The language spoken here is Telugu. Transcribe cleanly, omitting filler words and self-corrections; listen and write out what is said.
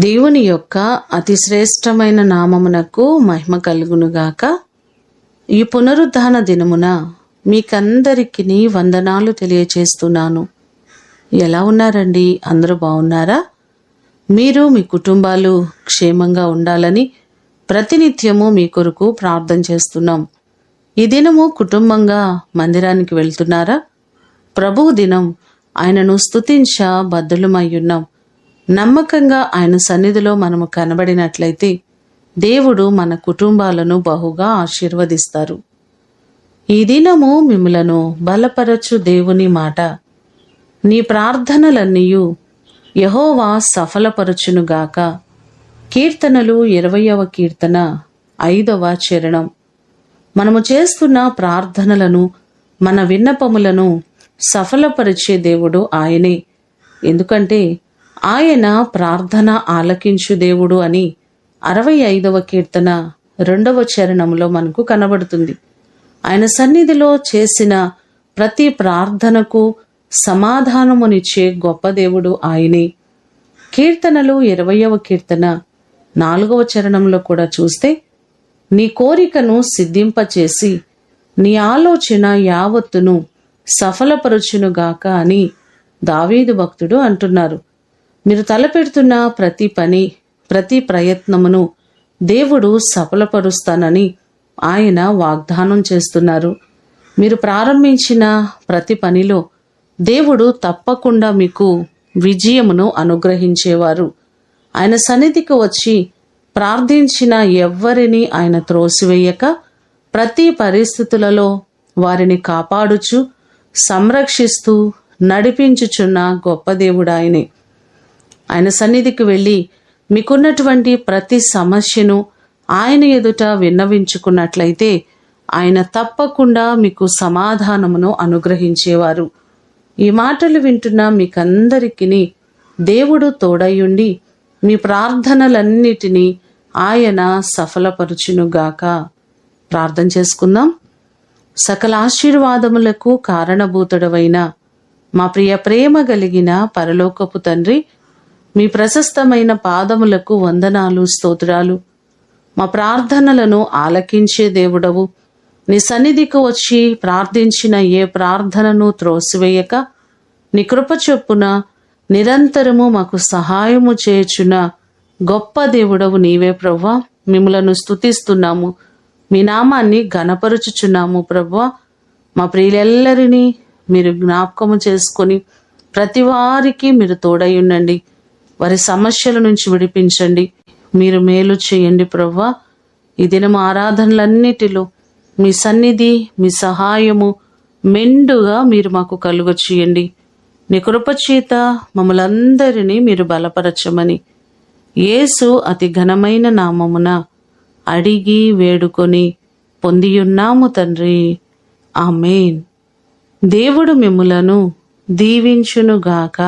దేవుని యొక్క అతి శ్రేష్టమైన నామమునకు మహిమ కలుగునుగాక. ఈ పునరుద్ధాన దినమున మీకందరికీ వందనాలు తెలియచేస్తున్నాను. ఎలా ఉన్నారండి? అందరూ బాగున్నారా? మీరు మీ కుటుంబాలు క్షేమంగా ఉండాలని ప్రతినిత్యము మీ కొరకు ప్రార్థన చేస్తున్నాం. ఈ దినము కుటుంబంగా మందిరానికి వెళ్తున్నారా? ప్రభువు దినం, ఆయనను స్తుతించ బద్ధులమయ్యున్నాం. నమ్మకంగా ఆయన సన్నిధిలో మనము కనబడినట్లయితే దేవుడు మన కుటుంబాలను బహుగా ఆశీర్వదిస్తారు. ఈ దినము మిమ్ములను బలపరచు దేవుని మాట, నీ ప్రార్థనలన్నీయు యెహోవా సఫలపరచునుగాక. కీర్తనలు 20వ కీర్తన 5వ చరణం. మనము చేస్తున్న ప్రార్థనలను, మన విన్నపములను సఫలపరిచే దేవుడు ఆయనే. ఎందుకంటే ఆయన ప్రార్థన ఆలకించు దేవుడు అని 65వ కీర్తన 2వ చరణంలో మనకు కనబడుతుంది. ఆయన సన్నిధిలో చేసిన ప్రతి ప్రార్థనకు సమాధానమునిచ్చే గొప్ప దేవుడు ఆయనే. కీర్తనలు 20వ కీర్తన 4వ చరణంలో కూడా చూస్తే, నీ కోరికను సిద్ధింపచేసి నీ ఆలోచన యావత్తును సఫలపరచునుగాక అని దావీదు భక్తుడు అంటున్నారు. మీరు తలపెడుతున్న ప్రతి పని, ప్రతి ప్రయత్నమును దేవుడు సఫలపరుస్తానని ఆయన వాగ్దానం చేస్తున్నారు. మీరు ప్రారంభించిన ప్రతి పనిలో దేవుడు తప్పకుండా మీకు విజయమును అనుగ్రహించేవారు. ఆయన సన్నిధికి వచ్చి ప్రార్థించిన ఎవ్వరిని ఆయన త్రోసివేయక, ప్రతి పరిస్థితులలో వారిని కాపాడుచు, సంరక్షిస్తూ నడిపించుచున్న గొప్ప దేవుడు ఆయనే. ఆయన సన్నిధికి వెళ్ళి మీకున్నటువంటి ప్రతి సమస్యను ఆయన ఎదుట విన్నవించుకున్నట్లయితే ఆయన తప్పకుండా మీకు సమాధానమును అనుగ్రహించేవారు. ఈ మాటలు వింటున్న మీకందరికీ దేవుడు తోడయుండి మీ ప్రార్థనలన్నిటినీ ఆయన సఫలపరచునుగాక. ప్రార్థన చేసుకుందాం. సకల ఆశీర్వాదములకు కారణభూతుడవైన మా ప్రేమ కలిగిన పరలోకపు తండ్రి, మీ ప్రశస్తమైన పాదములకు వందనాలు, స్తోత్రాలు. మా ప్రార్థనలను ఆలకించే దేవుడవు. నీ సన్నిధికి వచ్చి ప్రార్థించిన ఏ ప్రార్థనను త్రోసివేయక, నీ కృప చొప్పున నిరంతరము మాకు సహాయము చేయుచున్న గొప్ప దేవుడవు నీవే ప్రభువా. మిమ్ములను స్తుతిస్తున్నాము, మీ నామాన్ని ఘనపరుచుచున్నాము ప్రభువా. మా ప్రియులెల్లరినీ మీరు జ్ఞాపకము చేసుకొని ప్రతి వారికి మీరు తోడై ఉండండి. వారి సమస్యల నుంచి విడిపించండి. మీరు మేలు చేయండి ప్రభువా. ఈ దినం ఆరాధనలన్నిటిలో మీ సన్నిధి, మీ సహాయము మెండుగా మీరు మాకు కలుగ చేయండి. నీ కృపచేత మమ్మలందరినీ మీరు బలపరచమని యేసు అతి ఘనమైన నామమున అడిగి వేడుకొని పొందియున్నాము తండ్రి. ఆమేన్. దేవుడు మిమ్ములను దీవించునుగాక.